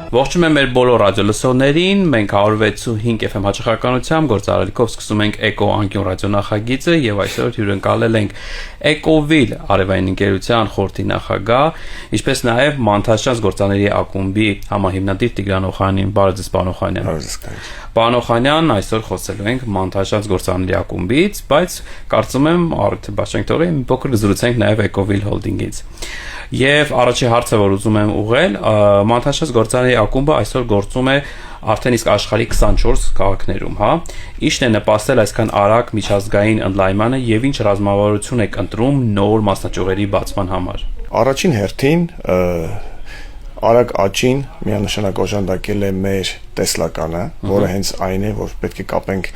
Ողջունում եմ մեր բոլոր ռադիոլսողներին, մենք 106.5 FM հաճախականությամբ գործարարիքով սկսում ենք Էկո անկյուն ռադիոնախագիծը եւ այսօր հյուրընկալել ենք Էկովիլ արևային ընկերության խորհրդի նախագահ, ինչպես նաեւ Մանթաշած գործարանների ակումբի համահիմնադիր Տիգրան Օխանյանին, բարև ձեզ պարոն Օխանյան։ Պարոն Օխանյան, այսօր խոսելու ենք Մանթաշած գործարանների ակումբից, բայց կարծում եմ առիթ բաշխենք թողի մի փոքր զրուցենք նաեւ Էկովիլ հոլդինգից։ Եվ առաջի հարցը, որ ուզում եմ ուղղել, Մանթաշած գործարանների ակումբը այսօր գործում է արդեն իսկ աշխարհի 24 քաղաքներում, հա։ Ինչն է նպաստել այսքան արագ միջազգային ընդլայնմանը եւ ինչ ռազմավարություն եք ընտրում նոր մասնաճյուղերի բացման համար։ Առաջին հերթին արագ աճին միանշանակ օժանդակել է մեր տեսլականը, որը հենց այն է, որ պետք է կապենք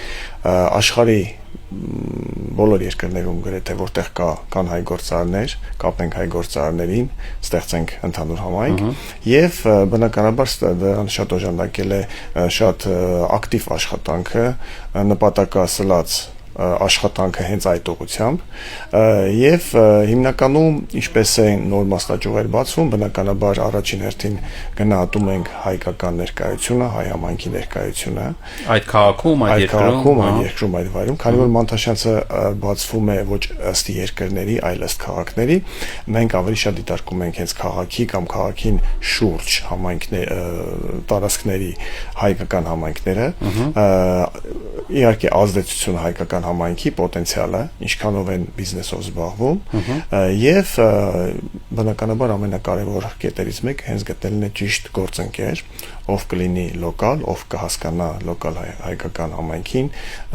աշխարհի բոլոր երկրներում գրեթե որտեղ կան հայ գործարաններ, կապենք հայ գործարաններին, ստեղծենք ընդհանուր համայնք եւ բնականաբար դրան շատ օժանդակել է շատ ակտիվ աշխատանքը, նպատակասլաց աշխատանքը հենց այդ ուղղությամբ եւ հիմնականում ինչպես է նոր մասնաճյուղեր բացվում, բնականաբար առաջին հերթին գնահատում ենք հայկական ներկայությունը, հայ համայնքի ներկայությունը այդ քաղաքում, այդ երկրում, այդ վայրում, քանի որ Մանթաշածը բացվում է ոչ ըստ երկրների, այլ ըստ քաղաքների, մենք ավելի շատ դիտարկում ենք հենց քաղաքի կամ քաղաքին շուրջ համայնքներ, տարածքների հայկական համայնքները, իհարկե ազդեցություն հայկական համայնքի պոտենցիալը, ինչքանով են բիզնեսով զբաղվում եւ բնականաբար ամենակարևոր կետերից մեկը հենց գտնելն է ճիշտ գործընկեր, ով կլինի լոկալ, ով կհասկանա լոկալ հայկական համայնքին,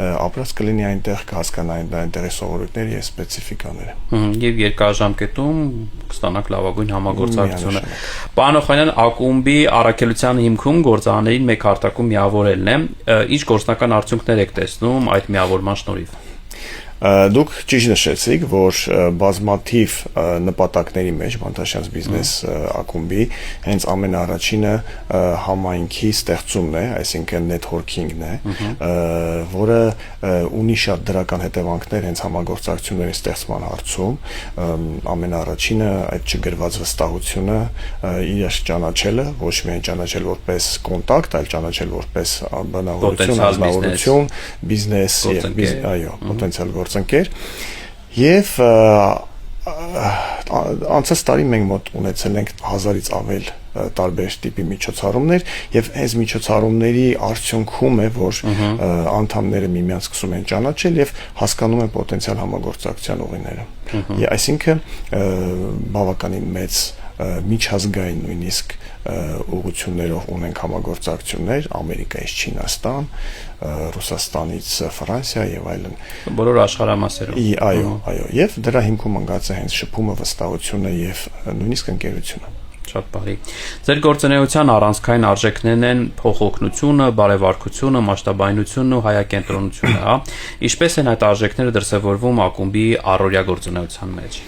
ապրած կլինի այնտեղ, կհասկանա այնտեղի սովորույթները եւ սպეციფიկաները։ Եվ երկարաժամկետում կստանաք լավագույն համագործակցությունը։ Պարոն Օխանյան, ակումբի առաքելության հիմքում գործարաններին մեկ հարտակում միավորելն է։ Ինչ գործնական արդյունքներ եք տեսնում այդ միավորման շնորհիվ։ Դուք ճիշտ նշեցիք, որ բազմաթիվ նպատակների մեջ Մանթաշած բիզնես ակումբի հենց ամենաառաջինը համայնքի ստեղծումն է, այսինքն networking-ն է, որը ունի շատ դրական հետևանքներ հենց համագործակցությունների ստեղծման հարցում, ամենաառաջինը այդ չգրված վստահությունը, իրար ճանաչելը, ոչ միայն ճանաչել որպես կոնտակտ, այլ ճանաչել որպես բնավորություն, անձնավորություն, բիզնես եւ այո, պոտենցիալ գործընկեր եւ անցած տարի մենք մոտ ունեցել ենք 1000-ից ավել տարբեր տիպի միջոցառումներ եւ այս միջոցառումների արդյունքում է որ անդամները միմյանց սկսում են ճանաչել եւ հասկանում են պոտենցիալ համագործակցության ուղիները։ Այսինքն բավականին մեծ միջազգային նույնիսկ ուղղություններով ունենք համագործակցություններ Ամերիկայից Չինաստան, Ռուսաստանից Ֆրանսիա եւ այլն։ Բոլոր աշխարհամասերում։ Այո, եւ դրա հիմքում ընկած է հենց շփումը, վստահությունը եւ նույնիսկ ընկերությունը։ Շատ բարի։ Ձեր գործունեության առանցքային արժեքներն են փոխօգնությունը, բարեվարկությունը, մասշտաբայնությունն ու հայակենտրոնությունը, հա։ Ինչպես են այդ արժեքները դրսևորվում ակումբի առօրյա գործունեության մեջ։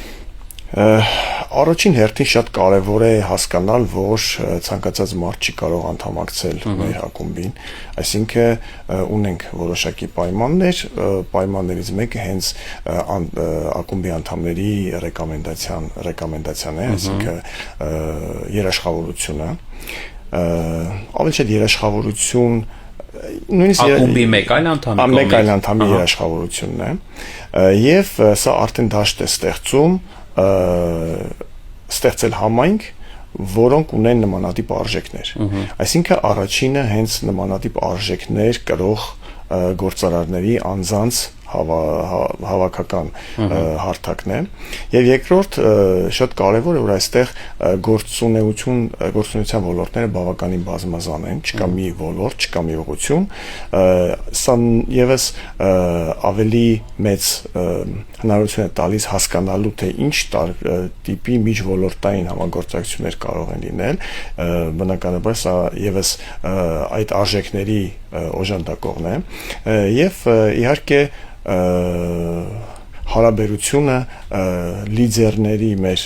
Առաջին հերթին շատ կարևոր է հասկանալ, որ ցանկացած մարդ չի կարող անդամակցել մեր ակումբին, այսինքն ունենք որոշակի պայմաններ, պայմաններից մեկը հենց ակումբի անդամների ռեկոմենդացիան է, այսինքն երաշխավորությունը, ավելի շատ երաշխավորություն նույնիսկ ակումբի մեկ այլ անդամի երաշխավորությունն է, եւ սա արդեն դաշտ է ստեղծել համայնք, որոնք ունեն նմանատիպ արժեքներ։ Այսինքն առաջինը հենց նմանատիպ արժեքներ կրող գործարարների անձանց հավաքական հարթակն է եւ երկրորդ շատ կարեւոր է որ այստեղ գործունեության ոլորտները բավականին բազմազան են, չկա մի ոլորտ, չկա մի ուղղություն, սա եւս ավելի մեծ հնարավորություն է տալիս հասկանալու թե ինչ տիպի միջոլորտային համագործակցություններ կարող են լինել, բնականաբար սա եւս այդ արժեքների օժանդակողն է եւ իհարկե հարաբերությունը լիդերների մեր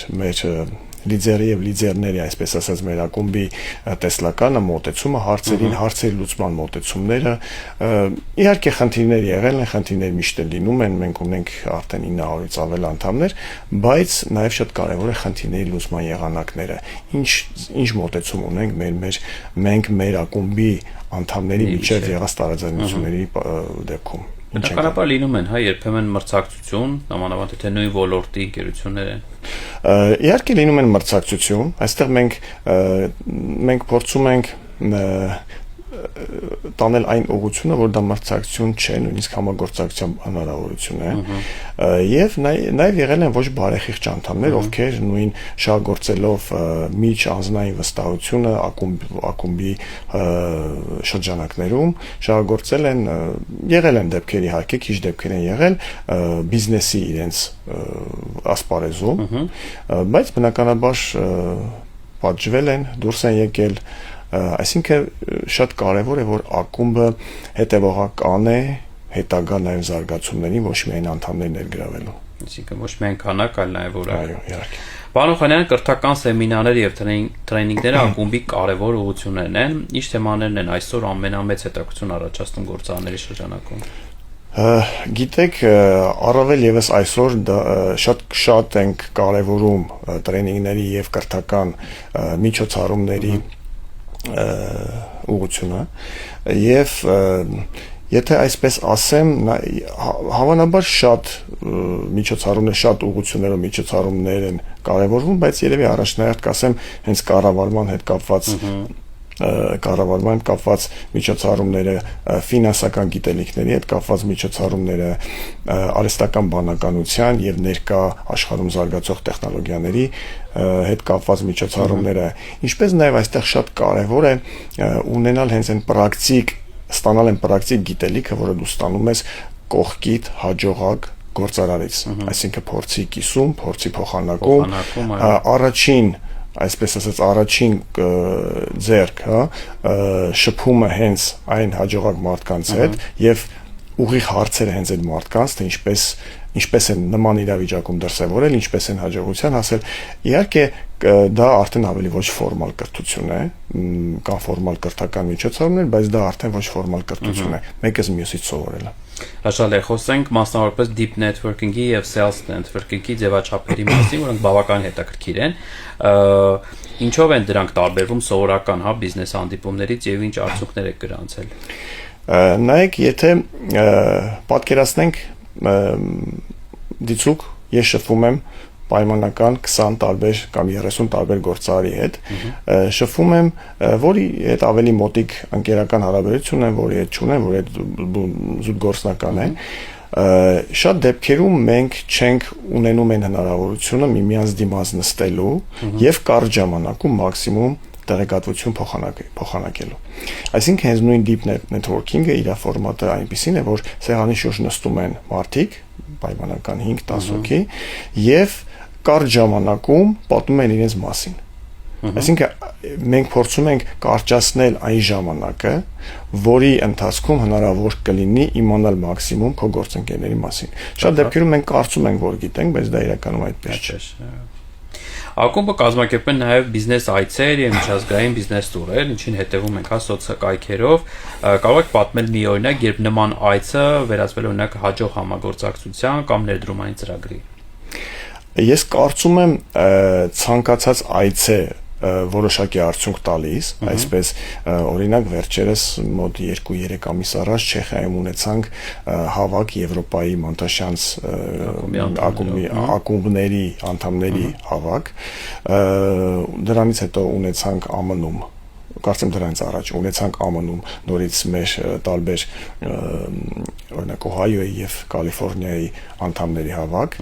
լիդերի եւ լիդերների, այսպես ասած, մեր ակումբի տեսլականը, մոտեցումը հարցերին, հարցերի լուծման մոտեցումները, իհարկե խնդիրներ եղել են, խնդիրներ միշտ լինում են, մենք ունենք արդեն 900-ից ավել անդամներ, բայց նաեւ շատ կարեւոր է խնդիրների լուծման եղանակները։ Ինչ մոտեցում ունենք մենք մեր ակումբի անդամների միջև եղած տարաձայնությունների դեպքում։ Բնականաբար լինում են, երբեմն մրցակցություն, նամանավանդ թե նույն ոլորտի ընկերություններ են։ Իհարկե լինում են մրցակցություն, այստեղ մենք փորձում ենք տանել այն ուղղությունը, որ դա մրցակցություն չէ, նույնիսկ համագործակցության հնարավորություն է, եւ նաեւ եղել են ոչ բարեխիղճ անդամներ, ովքեր նույն շահագործելով միջանձնային վստահությունը ակումբի շրջանակներում շահագործել են, եղել են դեպքեր, իհարկե քիչ դեպքեր են եղել բիզնեսի իրենց ասպարեզում, բայց բնականաբար պատժվել են, դուրս են եկել։ Այսինքն շատ կարևոր է, որ ակումբը հետևողական է հետագա նաև զարգացումներին, ոչ միայն անդամներ ներգրավելու։ Այսինքն ոչ միայն քանակ, այլ նաև որակ։ Այո, իհարկե։ Պարոն Խանյան, կրթական սեմինարներ եւ տրեյնինգները ակումբի կարևոր ուղղություններն են։ Ինչ թեմաներն են այսօր ամենամեծ հետաքրքրություն առաջացնում գործարարների շրջանակում։ Գիտեք, առավել եւս այսօր շատ ենք կարևորում տրեյնինգների եւ կրթական միջոցառումների ուղղությունը եւ եթե այսպես ասեմ, հավանաբար շատ միջոցառումներ, շատ ուղղություններով միջոցառումներ են կարևորվում, բայց երևի առաջնահերթ կասեմ հենց կառավարման կապված միջոցառումները, ֆինանսական գիտելիքների հետ կապված միջոցառումները, արհեստական բանականության եւ ներկա աշխարհում զարգացող տեխնոլոգիաների հետ կապված միջոցառումները, ինչպես նաեւ այստեղ շատ կարեւոր է ունենալ հենց այն ստանալ այն պրակտիկ գիտելիքը, որը դու ստանում ես կողքիդ հաջողակ գործարարից, այսինքն փորձի կիսում, փորձի փոխանակում, այսպես ասած առաջին ձեռք, շփումը հենց այն հաջողակ մարդկանց հետ եւ ուղիղ հարցերը հենց այդ մարդկանց, թե ինչպես են նման իրավիճակում դրսևորել, ինչպես են հաջողության հասել։ Իհարկե դա արդեն ավելի ոչ ֆորմալ կրթություն է, կան ֆորմալ կրթական միջոցառումներ, բայց դա արդեն ոչ ֆորմալ կրթություն է, մեկը մյուսից սովորելը։ Հաշալ է, խոսենք մասնավորապես deep networking-ի եւ sales networking-ի ձևաչափերի մասին, որոնք բավական հետաքրքիր են։ Ինչով են դրանք տարբերվում սովորական բիզնես հանդիպումներից եւ ինչ արդյունքներ եք գրանցել։ Նայեք, եթե պատկերացնենք դիցուկ, ես շփվում եմ պայմանական 20 տարբեր կամ 30 տարբեր գործարարի հետ, շփվում եմ, որի հետ ավելի մոտիկ ընկերական հարաբերություն են, որի հետ չունեն, որի հետ զուտ գործնական է, շատ դեպքերում մենք չենք ունենում այն հնարավորությունը միմյանց դիմաց նստելու եւ կարճ ժամանակում մաքսիմում տեղեկատվություն փոխանակելու։ Այսինքն հենց նույն deep networking-ը իր ֆորմատը այնպեսին է, որ սեղանի շուրջ նստում են մարդիկ, պայմանական 5-10 հոգի, եւ կարճ ժամանակում պատմում են իրենց մասին։ Այսինքն մենք փորձում ենք կարճացնել այն ժամանակը, որի ընթացքում հնարավոր կլինի իմանալ մաքսիմում քո գործընկերների մասին։ Շատ դեպքերում մենք կարծում ենք, որ գիտենք, բայց դա իրականում այդպես չէ։ Ակումբը կազմակերպում է նաև բիզնես այցեր եւ միջազգային բիզնես տուրեր, ինչին հետևում ենք սոցիալկայքերով։ Կարող եք պատմել մի օրինակ, երբ նման այցը վերածվել օրինակ հաջող համագործակցության կամ ներդրումային ծրագրի։ Ես կարծում եմ ցանկացած այցը որոշակի արդյունք տալիս, այսպես օրինակ վերջերս մոտ 2-3 ամիս առաջ Չեխիայում ունեցանք հավաք Եվրոպայի Մանտաշյանց ակումբների անդամների հավաք, դրանից հետո ունեցանք ԱՄՆ-ում, կարծեմ դրանից առաջ ունեցանք ԱՄՆ-ում նորից մեր տարբեր օրինակ Օհայոյի եւ Կալիֆոռնիայի անդամների հավաք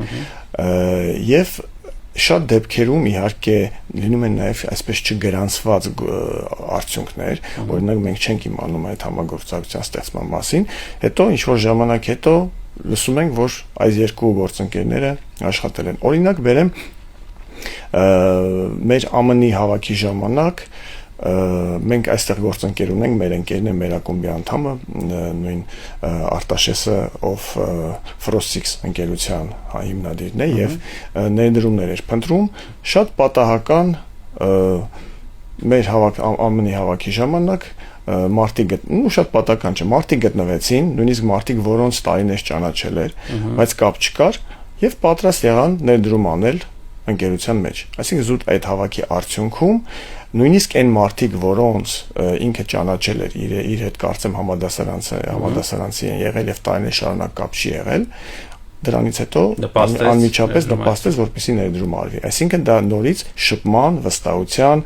եւ շատ դեպքերում իհարկե լինում են նաև այսպես չգրանցված արդյունքներ, օրինակ մենք չենք իմանում այդ համագործակցության ստեղծման մասին, հետո ինչ որ ժամանակ հետո լսում ենք, որ այս երկու գործընկերները աշխատել են։ Օրինակ բերեմ մեր ԱՄՆ-ի հավաքի ժամանակ մենք այստեղ գործընկեր ունենք, մեր ընկերն է, մեր ակումբի անդամը, նույն Արտաշեսը, ով Frost6 ընկերության հիմնադիրն է եւ ներդրումներ էր փնտրում, շատ պատահական մեր ամենի հավաքի ժամանակ մարտիկ շատ պատահական չէ, մարտիկ գտնվեցին, նույնիսկ մարտիկ, որոնց տարիներ ճանաչել էր, բայց կապ չկար եւ պատրաստ եղան ներդրում անել ընկերության մեջ։ Այսինքն զուտ այդ հավաքի արդյունքում նույնիսկ այն մարտիկ, որոնց ինքը ճանաչել էր, իր հետ կարծեմ համադասարանցի են եղել եւ տարիներ շարունակ կապ չի եղել, դրանից հետո անմիջապես նպաստեց, որպեսզի ներդրում արվի։ Այսինքն դա նորից շփման, վստահության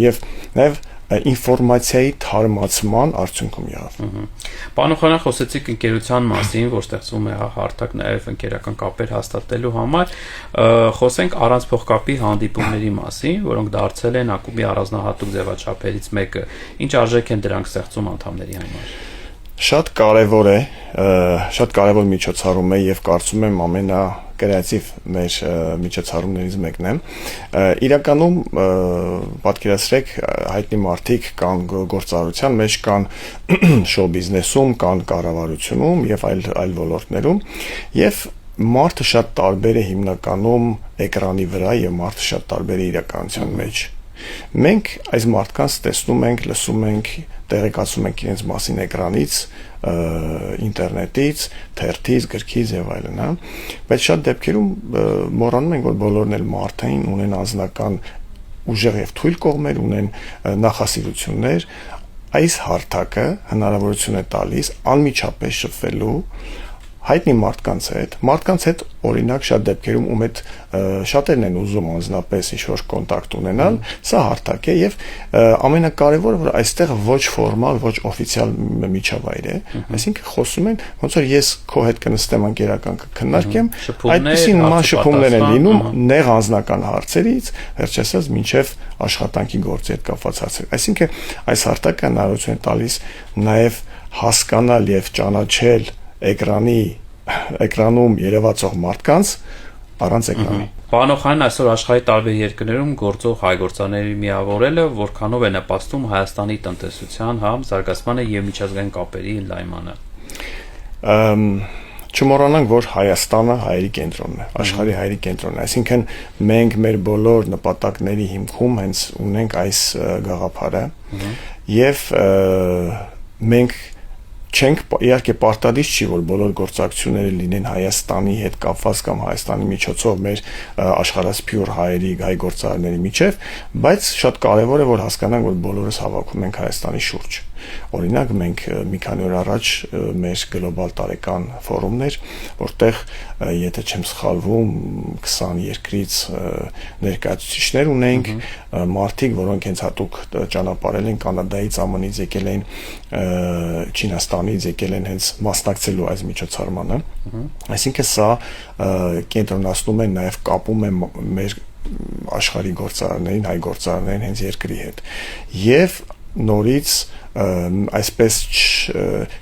եւ նաեւ ինֆորմացիայի թարմացման արդյունքում եղավ։ Պանոխանան խոսեցիք ընկերության մասին, որ ստեղծվում է հարթակ նաև ընկերական կապեր հաստատելու համար, խոսենք առանց փոխկապի հանդիպումների մասին, որոնք դարձել են ակումբի առանձնահատուկ ձևաչափերից մեկը։ Ինչ արժեք են դրանք ստեղծում անդամների համար։ Շատ կարևոր է, շատ կարևոր միջոցառում է եւ կարծում եմ ամենակրեատիվ մեր միջոցառումներից մեկն է։ Իրականում պատկերացրեք հայտնի մարդիկ կան գործարարության մեջ, կան շոու բիզնեսում, կան կառավարությունում եւ այլ ոլորտներում եւ մարդը շատ տարբեր է հիմնականում էկրանի վրա եւ մարդը շատ տարբեր է իրականության մեջ։ Մենք այս մարդկանց տեսնում ենք, լսում ենք, տեղեկացում ենք իրենց մասին էկրանից, ինտերնետից, թերթից, գրքից եւ այլն, հա, բայց շատ դեպքերում մոռանում ենք, որ բոլորն էլ մարդային ունեն անձնական ուժեղ եւ թույլ կողմեր, ունեն նախասիրություններ, այս հարթակը հնարավորություն է տալիս անմիջապես շփվելու հայտնի մարդկանց հետ օրինակ շատ դեպքերում ում հետ շատերն են ուզում անձնապես ինչ-որ կոնտակտ ունենալ, սա հարթակ է եւ ամենակարևորը, որ այստեղ ոչ ֆորմալ, ոչ օֆիցիալ միջավայր է, այսինքն խոսում են, ոնց որ ես քո հետ կնստեմ անկերական կքննարկեմ, այդպիսի նման շփումներ են լինում նեղ անձնական հարցերից, վերջերս մինչեւ աշխատանքի գործի հետ կապված հարցեր։ Այսինքն այս հարթակը հնարավորություն է տալիս նաեւ հասկանալ եւ ճանաչել էկրանում երևացող մարդկանց առանց էկրանի։ Պանոխանն այսօր աշխարհի տարբեր երկրներում գործող հայ գործարարների միավորելը որքանով է նպաստում Հայաստանի տնտեսության զարգացմանը եւ միջազգային կապերի ընդլայնմանը։ Չմոռանանք, որ Հայաստանը հայերի կենտրոնն է, աշխարհի հայերի կենտրոնն է, այսինքն մենք մեր բոլոր նպատակների հիմքում հենց ունենք այս գաղափարը եւ մենք չենք իհարկե պարտադիր չի, որ բոլոր գործակցությունները լինեն Հայաստանի հետ կապված կամ Հայաստանի միջոցով մեր աշխարհասփյուր հայ գործարարների միջև, բայց շատ կարևոր է, որ հասկանանք, որ բոլորս հավաքում ենք Հայաստանի շուրջ։ Օրինակ մենք մի քանի օր առաջ մեր գլոբալ տարեկան ֆորումներ, որտեղ եթե չեմ սխալվում 20 երկրից ներկայացուցիչներ ունենք, մարդիկ, որոնք հենց հատուկ ճանապարհել են Կանադայից, ԱՄՆ-ից եկել են, Չինաստանից եկել են հենց մասնակցելու այս միջոցառմանը։ Այսինքն սա կենտրոնացնում է նաև կապում է մեր աշխարհի գործարարներին, հայ գործարարներին հենց երկրի հետ։ Եվ նորից այսպես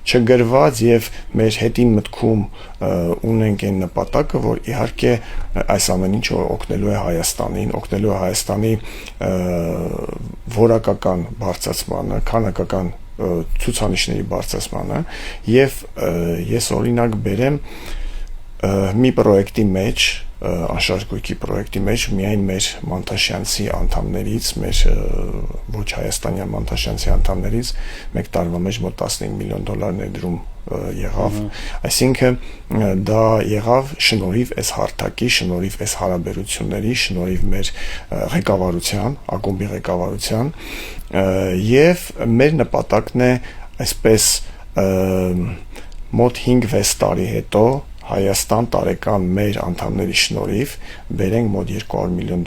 չգրված եւ մեր հետին մտքում ունենք այն նպատակը, որ իհարկե այս ամեն ինչը օգնելու է Հայաստանին, օգնելու է Հայաստանի որակական բարձրացմանը, քանակական ցուցանիշների բարձրացմանը եւ ես օրինակ բերեմ մի պրոյեկտի մեջ անշարժույթի պրոյեկտի մեջ միայն մեր Մանտաշյանցի անդամներից, մեր ոչ հայաստանյան Մանտաշյանցի անդամներից մեկ տարվա մեջ մոտ $15 միլիոն ներդրում եղավ, այսինքն դա եղավ շնորհիվ այս հարթակի, շնորհիվ այս հարաբերությունների, շնորհիվ մեր ղեկավարության, ակումբի ղեկավարության եւ մեր նպատակն է այսպես մոտ 5-6 տարի հետո Հայաստան տարեկան մեր անդամների շնորհիվ բերենք մոտ $200 միլիոն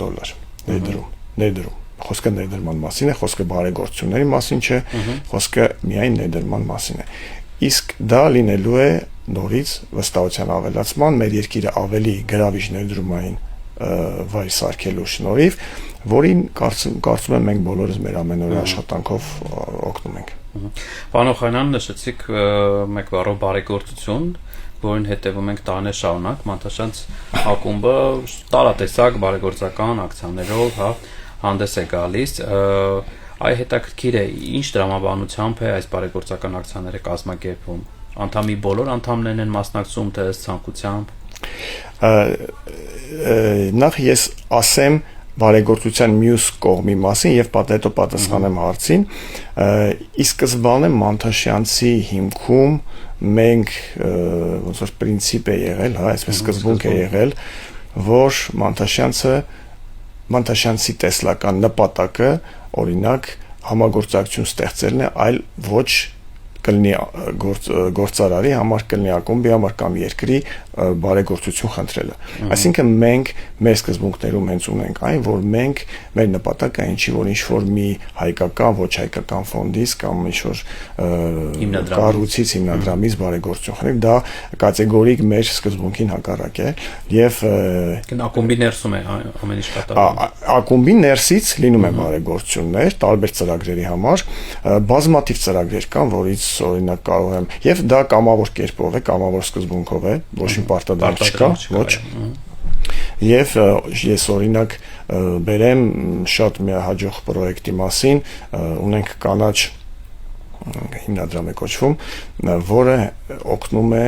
ներդրում։ Խոսքը ներդրման մասին է, խոսքը բարեգործությունների մասին չէ, խոսքը միայն ներդրման մասին է։ Իսկ դա լինելու է նորից վստահության ավելացման, մեր երկիրը ավելի գրավիչ ներդրումային վայր սարքելու շնորհիվ, որին կարծում եմ մենք բոլորս մեր ամենօրյա աշխատանքով օգնում ենք։ Պանոխանյան նշեցիք մեկ բառով բարեգործություն, որին հետևում ենք տարիներ շարունակ, Մանտաշյանց ակումբը տարատեսակ բարեգործական ակցիաներով, հանդես է գալիս, այ հետաքրքիր է, ինչ տրամաբանությամբ է այս բարեգործական ակցիաները կազմակերպվում։ Անդամի բոլոր անդամներն են մասնակցում, թե ըստ ցանկությամբ։ Նախ ես ասեմ բարեգործության մյուս կողմի մասին եւ հետո պատասխանեմ հարցին։ Ի սկզբանե Մանթաշյանցի հիմքում մենք ոնց որ պրինցիպ է եղել, հա, այսպես սկզբունք է եղել, որ Մանթաշյանցի տեսլական նպատակը օրինակ համագործակցություն ստեղծելն է, այլ ոչ կլինի գործարարի համար, կլինի ակումբի համար կամ երկրի բարեգործություն խնդրելը։ Այսինքն մենք մեր սկզբունքներում հենց ունենք այն, որ մենք մեր նպատակը ինչի որ ինչ-որ մի հայկական, ոչ հայկական ֆոնդից կամ ինչ-որ կառույցից, հիմնադրամից բարեգործություն խնդրենք, դա կատեգորիկ մեր սկզբունքին հակառակ է եւ ակումբի ներսում է ամեն ինչ կատարվում։ Ակումբի ներսից լինում է բարեգործություններ տարբեր ծրագրերի համար, բազմաթիվ ծրագրեր կան, որից օրինակ կարող եմ եւ դա կամավոր կերպով է, կամավոր սկզբունքով է, ոչ մի պարտադրանք չկա, ոչ։ Եվ ես օրինակ բերեմ շատ մի հաջող պրոյեկտի մասին, ունենք կանաչ հիմնադրամ է կոչվում, որը օգնում է,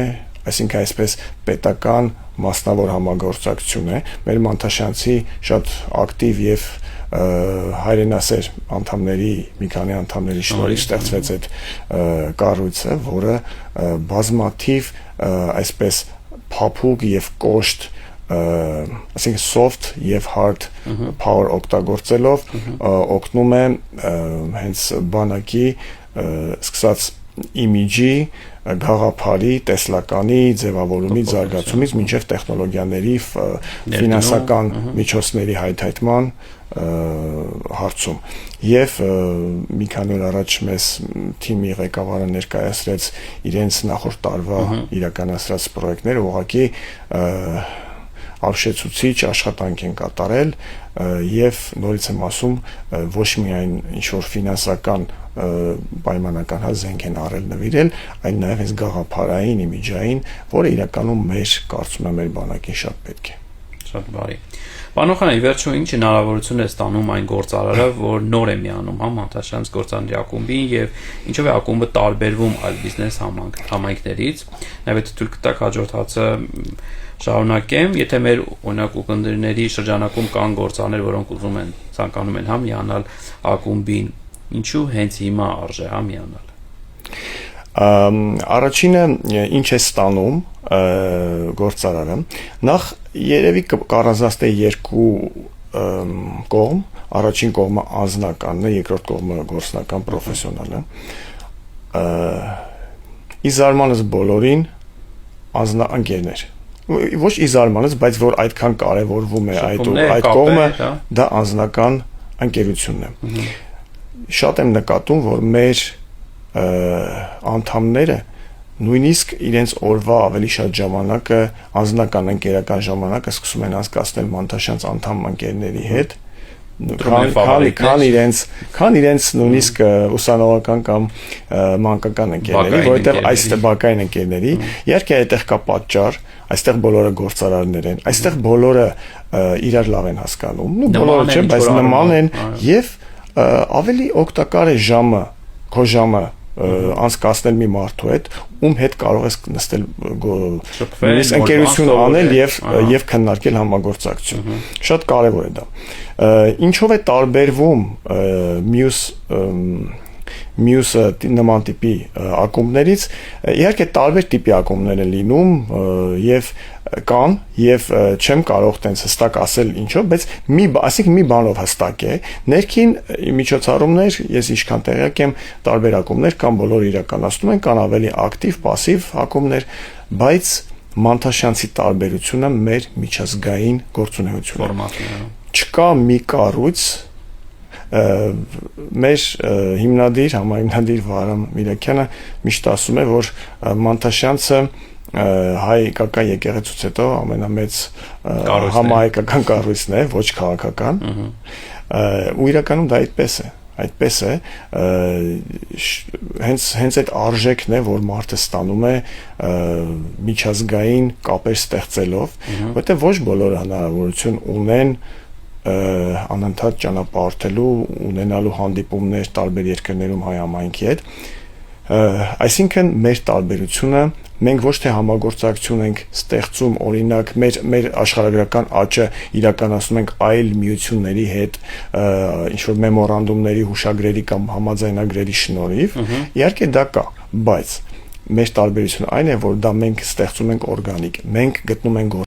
այսինքն այսպես պետական մասնավոր համագործակցություն է, մեր Մանթաշյանցի շատ ակտիվ եւ հայրենասեր անդամների, մի քանի անդամների շնորհիվ ստեղծվեց այդ կառույցը, որը բազմաթիվ այսպես փափուկ եւ կոշտ, այսինքն soft եւ hard power օգտագործելով օգնում է հենց բանակի սկսած իմիջի, գաղափարի, տեսլականի, ձևավորումի, զարգացումից մինչև տեխնոլոգիաների, ֆինանսական միջոցների հայթայթման հարցում։ Եվ մի քանի օր առաջ մեզ թիմի ղեկավարը ներկայացրեց իրենց նախորդ տարվա իրականացրած պրոյեկտները, ուղղակի ապշեցուցիչ աշխատանք են կատարել եւ նորից եմ ասում ոչ միայն ինչ որ ֆինանսական պայմանական զենք են արել նվիրել, այլ նաեւ այս գաղափարային, իմիջային, որը իրականում մեր կարծում եմ մեր բանակին շատ պետք է։ Շատ բարի։ Պարոն Օխանյան, վերջում ինչ հնարավորություն է ստանում այն գործարարը, որ նոր է միանում Մանթաշյանց գործարանների ակումբին եւ ինչով է ակումբը տարբերվում այլ բիզնես համայնքներից։ Նաեւ եթե թույլ կտակ հաջորդ հացը շարունակեմ, եթե մեր օրինակ ուղղնդիրների շրջանակում կան գործարարներ, որոնք ուզում են, ցանկանում են միանալ ակումբին, ինչու հենց հիմա արժե միանալ։ Առաջինը ինչ է ստանում գործարարը, նախ երևի կառանձնացնե երկու կողմ, առաջին կողմը անձնականն է, երկրորդ կողմը գործնական պրոֆեսիոնալը։ Ի զարմանս բոլորին անձնաընկերներ, ոչ ի զարմանս, բայց որ այդքան կարևորվում է այդ կողմը, դա անձնական ընկերությունն է։ Շատ եմ նկատում, որ մեր անդամները նույնիսկ իրենց օրվա ավելի շատ ժամանակը, անձնական ընկերական ժամանակը սկսում են անցկացնել Մանթաշյանց անդամ ընկերների հետ, քան իրենց նույնիսկ ուսանողական կամ մանկական ընկերների, որովհետև այստեղ բակային ընկերների, իհարկե այդտեղ կա պատճառ, այստեղ բոլորը գործարարներ են, այստեղ բոլորը իրար լավ են հասկանում, բոլորը չէ, բայց նման են եւ ավելի օգտակար է ժամը, քո ժամը անցկացնել մի մարդու հետ, ում հետ կարող ես նստել նույնիսկ ընկերություն անել եւ քննարկել համագործակցություն։ Շատ կարեւոր է դա։ Ինչով է տարբերվում մյուս նման տիպի ակումբներից, իհարկե տարբեր տիպի ակումբներ են լինում եւ կան եւ չեմ կարող տենց հստակ ասել ինչով, բայց այսինքն մի բանով հստակ է, ներքին միջոցառումներ, ես ինչքան տեղյակ եմ, տարբեր ակումբներ կան, բոլորը իրականացնում են, կան ավելի ակտիվ, пассив ակումբներ, բայց Մանթաշյանցի տարբերությունը մեր միջազգային գործունեությունն է։ Չկա մի կառույց մեր հիմնադիր, համահիմնադիր Վահրամ Միրաքյանը միշտ ասում է, որ Մանթաշյանցը հայկական եկեղեցուց հետո ամենամեծ համահայկական կառույցն է, ոչ քաղաքական, ու իրականում դա այդպես է, հենց այդ արժեքն է, որ մարդը ստանում է միջազգային կապեր ստեղծելով, որտեղ ոչ բոլորը հնարավորություն ունեն անընդհատ ճանապարհորդելու, ունենալու հանդիպումներ տարբեր երկրներում հայ համայնքի հետ։ Այսինքն մեր տարբերությունը մենք ոչ թե համագործակցություն ենք ստեղծում, օրինակ մեր աշխարհագրական աճը իրականացնում ենք այլ միությունների հետ, ինչ որ մեմորանդումների, հուշագրերի կամ համաձայնագրերի շնորհիվ, իհարկե դա կա, բայց մեր տարբերությունը այն է, որ դա մենք ստեղծում ենք օրգանիկ, մենք գտնում ենք